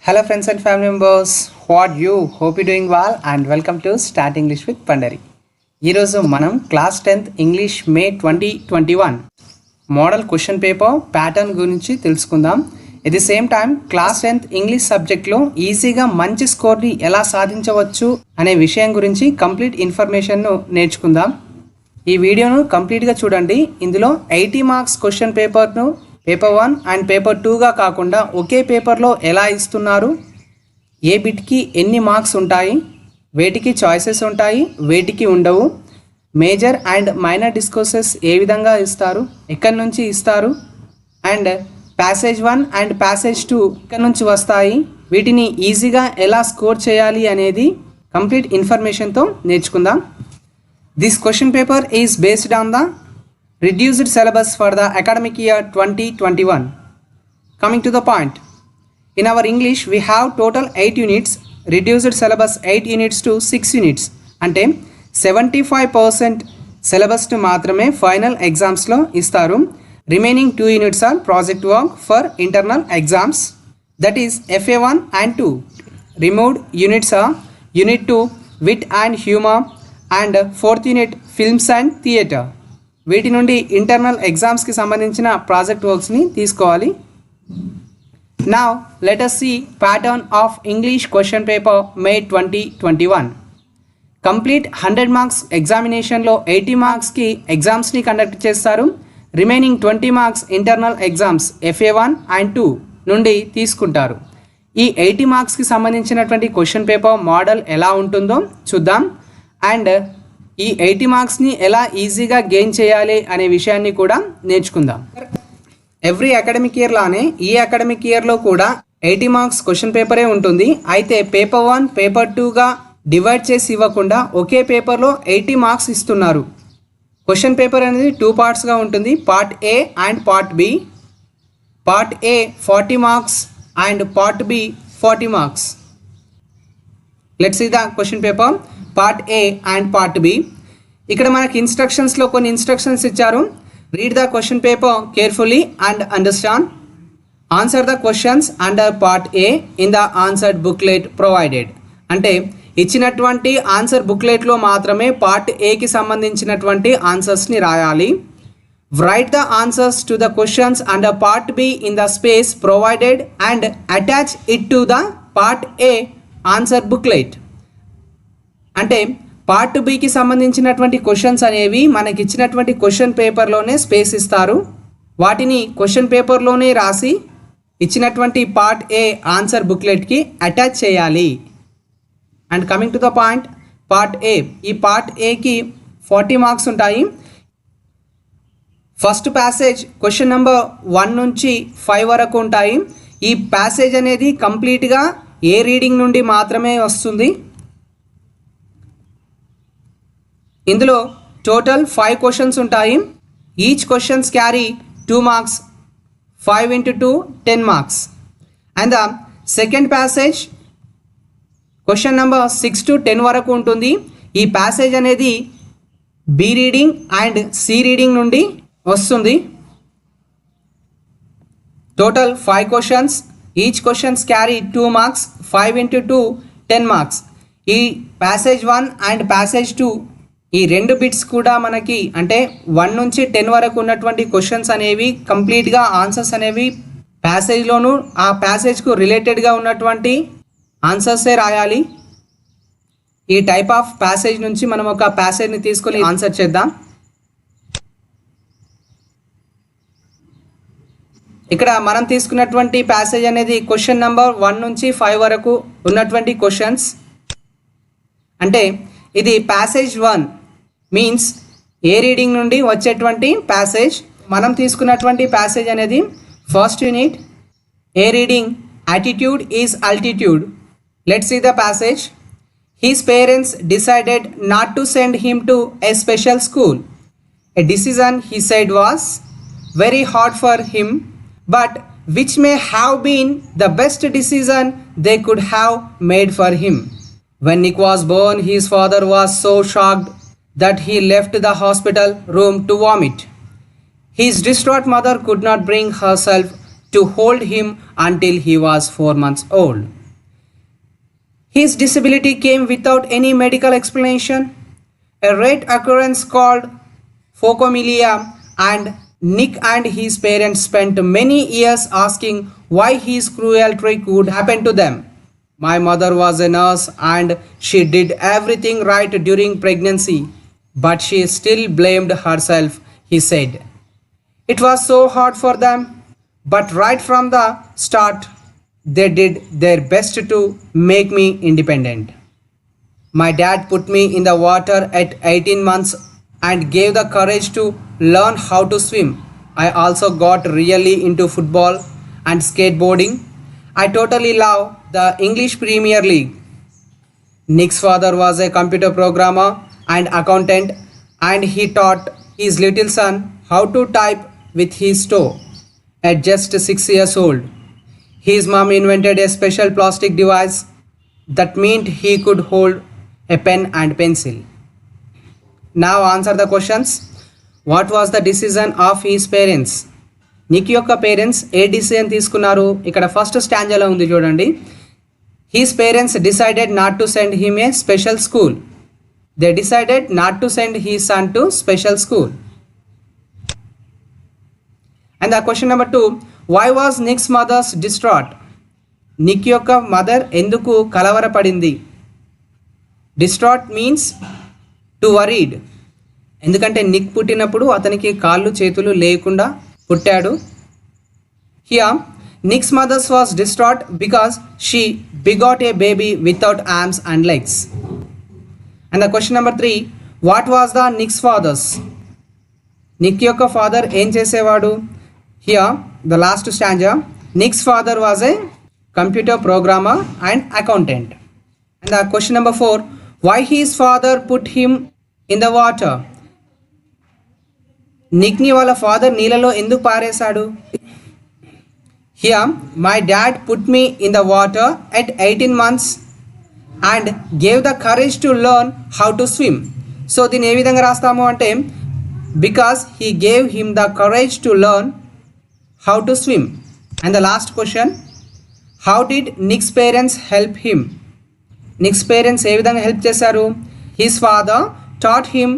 Hello friends and family members, what you? Hope you doing well and welcome to Start English with Pandari. ఈరోజు మనం class 10th English మే 2021 model question paper pattern గురించి తెలుసుకుందాం. At the same time class 10th English సబ్జెక్ట్లో ఈజీగా మంచి స్కోర్ని ఎలా సాధించవచ్చు అనే విషయం గురించి కంప్లీట్ ఇన్ఫర్మేషన్ను నేర్చుకుందాం. ఈ వీడియోను కంప్లీట్గా చూడండి. ఇందులో 80 మార్క్స్ క్వశ్చన్ పేపర్ను పేపర్ 1 అండ్ పేపర్ 2గా కాకుండా ఒకే పేపర్లో ఎలా ఇస్తున్నారు, ఏ బిట్కి ఎన్ని మార్క్స్ ఉంటాయి, వేటికి చాయిసెస్ ఉంటాయి, వేటికి ఉండవు, మేజర్ అండ్ మైనర్ డిస్కోర్సెస్ ఏ విధంగా ఇస్తారు, ఎక్కడి నుంచి ఇస్తారు, అండ్ ప్యాసేజ్ 1 అండ్ ప్యాసేజ్ 2 ఎక్కడి నుంచి వస్తాయి, వీటిని ఈజీగా ఎలా స్కోర్ చేయాలి అనేది కంప్లీట్ ఇన్ఫర్మేషన్తో నేర్చుకుందాం. This question paper is based on the reduced syllabus for the academic year 2021. Coming to the point, in our English we have total 8 units, reduced syllabus 8 units to 6 units. అంటే 75% syllabus ను మాత్రమే final ఎగ్జామ్స్లో ఇస్తారు. Remaining 2 units are project work for internal exams, that is FA1 and 2. Removed units are Unit 2 Wit and Humor and 4th unit Films and Theatre. వీటి నుండి internal ఎగ్జామ్స్కి సంబంధించిన project వర్క్స్ని తీసుకోవాలి. Now let us see pattern of English question paper May 2021. Complete 100 marks ఎగ్జామినేషన్లో 80 మార్క్స్కి ఎగ్జామ్స్ని conduct చేస్తారు. Remaining 20 marks internal exams FA1 and 2 నుండి తీసుకుంటారు. ఈ 80 మార్క్స్కి సంబంధించినటువంటి క్వశ్చన్ పేపర్ మోడల్ ఎలా ఉంటుందో చూద్దాం. అండ్ ఈ 80 మార్క్స్ని ఎలా ఈజీగా గెయిన్ చేయాలి అనే విషయాన్ని కూడా నేర్చుకుందాం. ఎవ్రీ అకాడమిక్ ఇయర్ లానే ఈ అకాడమిక్ ఇయర్లో కూడా 80 మార్క్స్ క్వశ్చన్ పేపరే ఉంటుంది. అయితే పేపర్ 1 పేపర్ 2గా డివైడ్ చేసి ఇవ్వకుండా ఒకే పేపర్లో 80 మార్క్స్ ఇస్తున్నారు. క్వశ్చన్ పేపర్ అనేది 2 పార్ట్స్గా ఉంటుంది, part A and part B. Part A 40 marks and part B 40 marks. Let's see the question paper part A and part B. ఇక్కడ మనకి ఇన్స్ట్రక్షన్స్లో కొన్ని ఇన్స్ట్రక్షన్స్ ఇచ్చారు. Read the question paper carefully and understand. Answer the questions under part A in the answered booklet provided. అంటే ఇచ్చినటువంటి answer బుక్లెట్లో మాత్రమే part ఏకి సంబంధించినటువంటి ఆన్సర్స్ని రాయాలి. Right the answers to the questions under part be in the space provided and attach it to the part A answer booklet. అంటే part బికి సంబంధించినటువంటి questions అనేవి మనకి ఇచ్చినటువంటి క్వశ్చన్ పేపర్లోనే స్పేస్ ఇస్తారు. వాటిని క్వశ్చన్ పేపర్లోనే రాసి ఇచ్చినటువంటి పార్ట్ ఏ ఆన్సర్ బుక్లెట్కి అటాచ్ చేయాలి. And coming to the point, part A. ఈ పార్ట్ ఏకి 40 మార్క్స్ ఉంటాయి. ఫస్ట్ ప్యాసేజ్ క్వశ్చన్ నెంబర్ 1 నుంచి 5 వరకు ఉంటాయి. ఈ ప్యాసేజ్ అనేది కంప్లీట్గా ఏ రీడింగ్ నుండి మాత్రమే వస్తుంది. ఇందులో టోటల్ 5 క్వశ్చన్స్ ఉంటాయి. Each questions carry 2 marks, 5 into 2 10 marks. And the second passage question number 6 to 10 వరకు ఉంటుంది. ఈ ప్యాసేజ్ అనేది B reading and C reading నుండి వస్తుంది. Total 5 questions, each questions carry 2 marks, 5 into 2 10 marks. ఈ ప్యాసేజ్ 1 అండ్ ప్యాసేజ్ 2 ఈ 2 bits కూడా మనకి అంటే 1 నుంచి 10 వరకు ఉన్నటువంటి క్వశ్చన్స్ అనేవి కంప్లీట్గా ఆన్సర్స్ అనేవి ప్యాసేజ్లోను ఆ ప్యాసేజ్కు రిలేటెడ్గా ఉన్నటువంటి ఆన్సర్సే రాయాలి. ఈ టైప్ ఆఫ్ ప్యాసేజ్ నుంచి మనం ఒక ప్యాసేజ్ని తీసుకొని ఆన్సర్ చేద్దాం. ఇక్కడ మనం తీసుకున్నటువంటి ప్యాసేజ్ అనేది క్వశ్చన్ నెంబర్ 1 నుంచి 5 వరకు ఉన్నటువంటి క్వశ్చన్స్. అంటే ఇది ప్యాసేజ్ 1 మీన్స్ ఏ రీడింగ్ నుండి వచ్చేటువంటి ప్యాసేజ్. మనం తీసుకున్నటువంటి ప్యాసేజ్ అనేది first unit A reading attitude is altitude. Let's see the passage. His parents decided not to send him to a special school. A decision he said was very hard for him but which may have been the best decision they could have made for him. When Nick was born, his father was so shocked that he left the hospital room to vomit. His distraught mother could not bring herself to hold him until he was 4 months old. His disability came without any medical explanation. A rare occurrence called phocomelia, and Nick and his parents spent many years asking why his cruel trick would happen to them. My mother was a nurse and she did everything right during pregnancy, but she still blamed herself, he said. It was so hard for them, but right from the start, they did their best to make me independent. My dad put me in the water at 18 months and gave the courage to learn how to swim. I also got really into football and skateboarding. I totally love the English Premier League. Nick's father was a computer programmer and accountant, and he taught his little son how to type with his toe at just 6 years old. His mom invented a special plastic device that meant he could hold a pen and pencil. Now answer the questions. What was the decision of his parents? Nick యొక్క parents ఏ decision తీసుకున్నారు? ఇక్కడ first స్టాంజాలో ఉంది చూడండి. His parents decided not to send him a special school. They decided not to send he son to special school. And the question number 2, why was Nick's mother's distraught? Nick యొక్క mother ఎందుకు కలవరపడింది? Distraught means to worried. ఎందుకంటే Nick పుట్టినప్పుడు అతనికి కాళ్ళు చేతులు లేకుండా పుట్టాడు. Here Nick's mother's was distraught because she begot A baby without arms and legs. And the question number 3, what was the Nick's father's? Nick యొక్క ఫాదర్ ఏం చేసేవాడు? Here the last stanza, Nick's father was a computer programmer and accountant. And the question number 4, why his father put him in the water? నిక్ని వాళ్ళ father నీళ్ళలో ఎందుకు పారేశాడు? Here my dad put me in the water at 18 months and gave the courage to learn how to swim. So దీన్ని ఏ విధంగా రాస్తాము అంటే, because he gave him the courage to learn how to swim. And the last question, how did Nick's parents help him? Nick's parents ఏ విధంగా help చేశారు? His father taught him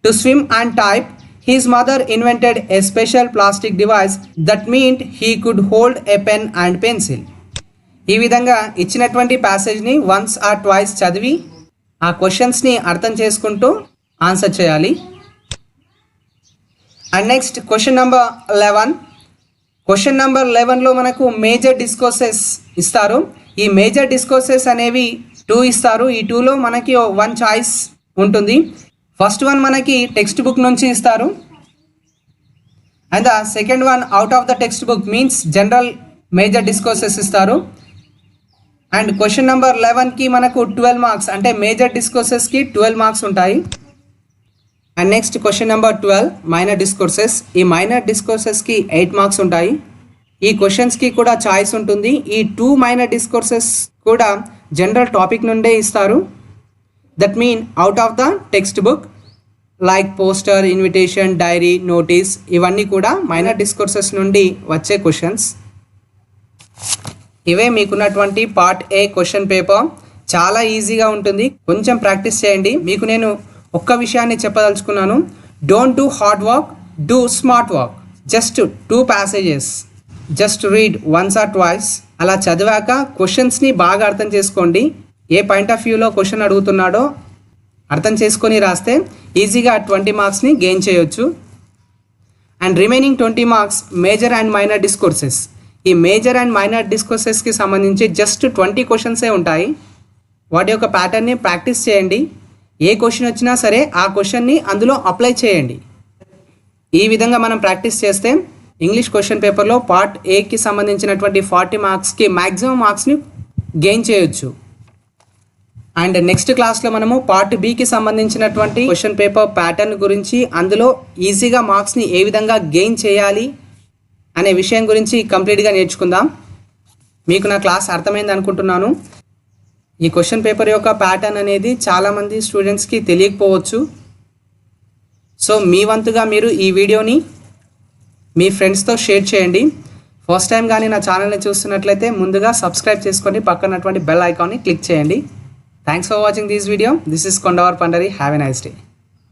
to swim and type. His mother invented a special plastic device that meant he could hold a pen and pencil. ఈ విధంగా ఇచ్చినటువంటి ప్యాసేజ్ని once or twice చదివి ఆ క్వశ్చన్స్ని అర్థం చేసుకుంటూ ఆన్సర్ చేయాలి. And next question number 11. Question number 11లో మనకు మేజర్ డిస్కోర్సెస్ ఇస్తారు. ఈ మేజర్ డిస్కోర్సెస్ అనేవి 2 ఇస్తారు. ఈ 2లో మనకి 1 చాయిస్ ఉంటుంది. ఫస్ట్ వన్ మనకి టెక్స్ట్ బుక్ నుంచి ఇస్తారు, and the second one out of the textbook means general major discourses ఇస్తారు. అండ్ క్వశ్చన్ నెంబర్ 11కి మనకు 12 మార్క్స్, అంటే మేజర్ డిస్కోర్సెస్కి 12 మార్క్స్ ఉంటాయి. And next question number 12 minor discourses. ఈ మైనర్ డిస్కోర్సెస్కి 8 మార్క్స్ ఉంటాయి. ఈ క్వశ్చన్స్కి కూడా చాయిస్ ఉంటుంది. ఈ 2 మైనర్ డిస్కోర్సెస్ కూడా జనరల్ టాపిక్ నుండే ఇస్తారు. That mean out of the textbook like poster, invitation, diary, notice, ఇవన్నీ కూడా మైనర్ డిస్కోర్సెస్ నుండి వచ్చే క్వశ్చన్స్. ఇవే మీకున్నటువంటి పార్ట్ ఏ క్వశ్చన్ పేపర్. చాలా ఈజీగా ఉంటుంది, కొంచెం ప్రాక్టీస్ చేయండి. మీకు నేను ఒక్క విషయాన్ని చెప్పదలుచుకున్నాను. Don't do hard work, do smart work. Just 2 passages, just read once or twice. అలా చదివాక క్వశ్చన్స్ని బాగా అర్థం చేసుకోండి. ఏ పాయింట్ ఆఫ్ వ్యూలో క్వశ్చన్ అడుగుతున్నాడో అర్థం చేసుకొని రాస్తే ఈజీగా 20 మార్క్స్ని గెయిన్ చేయొచ్చు. And remaining 20 marks major and minor discourses. ఈ మేజర్ అండ్ మైనర్ డిస్కోర్సెస్కి సంబంధించి జస్ట్ 20 క్వశ్చన్సే ఉంటాయి. వాటి యొక్క ప్యాటర్న్ని ప్రాక్టీస్ చేయండి. ఏ క్వశ్చన్ వచ్చినా సరే ఆ క్వశ్చన్ని అందులో అప్లై చేయండి. ఈ విధంగా మనం ప్రాక్టీస్ చేస్తే ఇంగ్లీష్ క్వశ్చన్ పేపర్లో పార్ట్ ఏకి సంబంధించినటువంటి 40 మార్క్స్కి మ్యాక్సిమం మార్క్స్ని గెయిన్ చేయొచ్చు. అండ్ నెక్స్ట్ క్లాస్లో మనము పార్ట్ బికి సంబంధించినటువంటి క్వశ్చన్ పేపర్ ప్యాటర్న్ గురించి, అందులో ఈజీగా మార్క్స్ని ఏ విధంగా గెయిన్ చేయాలి అనే విషయం గురించి కంప్లీట్గా నేర్చుకుందాం. మీకు నా క్లాస్ అర్థమైంది అనుకుంటున్నాను. ఈ క్వశ్చన్ పేపర్ యొక్క ప్యాటర్న్ అనేది చాలామంది స్టూడెంట్స్కి తెలియకపోవచ్చు. సో మీ వంతుగా మీరు ఈ వీడియోని మీ ఫ్రెండ్స్తో షేర్ చేయండి. ఫస్ట్ టైం కానీ నా ఛానల్ని చూస్తున్నట్లయితే ముందుగా సబ్స్క్రైబ్ చేసుకొని పక్కనటువంటి బెల్ ఐకాన్ని క్లిక్ చేయండి. Thanks for watching this video. This is Kondavar Pandari. Have a nice day.